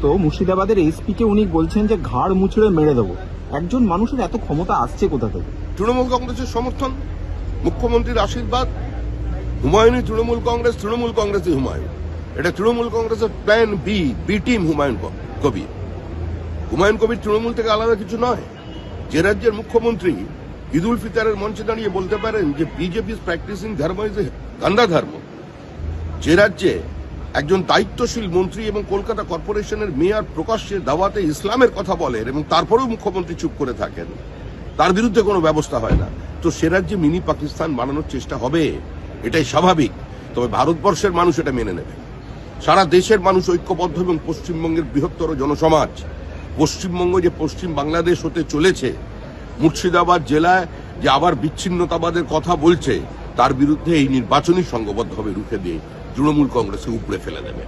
তো মুর্শিদাবাদের এসপি কে উনি বলছেন যে ঘাড় মুচড়ে মেরে দেবো। একজন মানুষের এত ক্ষমতা আসছে কোথা থেকে? তৃণমূল কংগ্রেসের সমর্থন, মুখ্যমন্ত্রীর আশীর্বাদ। হুমায়ুনই তৃণমূল কংগ্রেস, তৃণমূল কংগ্রেসই হুমায়ুন। এটা তৃণমূল কংগ্রেসের plan B team Humayun Kabir. Humayun Kabir Trinamool থেকে আলাদা কিছু নয়। যে রাজ্যের মুখ্যমন্ত্রী ঈদুল ফিতরের মঞ্চে দাঁড়িয়ে বলতে পারেন যে বিজেপি প্র্যাকটিসিং ধর্ম ইজ এ গান্দা ধর্ম, যে রাজ্যে একজন দায়িত্বশীল মন্ত্রী এবং কলকাতা কর্পোরেশনের মেয়র প্রকাশ্যে দাওয়াতে ইসলামের কথা বলেন এবং তারপরেও মুখ্যমন্ত্রী চুপ করে থাকেন, তার বিরুদ্ধে কোনো ব্যবস্থা হয় না, তো সে রাজ্যে মিনি পাকিস্তান বানানোর চেষ্টা হবে, এটাই স্বাভাবিক। তবে ভারতবর্ষের মানুষ এটা মেনে নেবে। সারা দেশের মানুষ ঐক্যবদ্ধ এবং পশ্চিমবঙ্গের বৃহত্তর জনসমাজ, পশ্চিমবঙ্গ যে পশ্চিম বাংলাদেশ হতে চলেছে, মুর্শিদাবাদ জেলায় যে আবার বিচ্ছিন্নতাবাদের কথা বলছে, তার বিরুদ্ধে এই নির্বাচনী সংঘবদ্ধভাবে রুখে দিয়ে তৃণমূল কংগ্রেসকে উপড়ে ফেলে দেবে।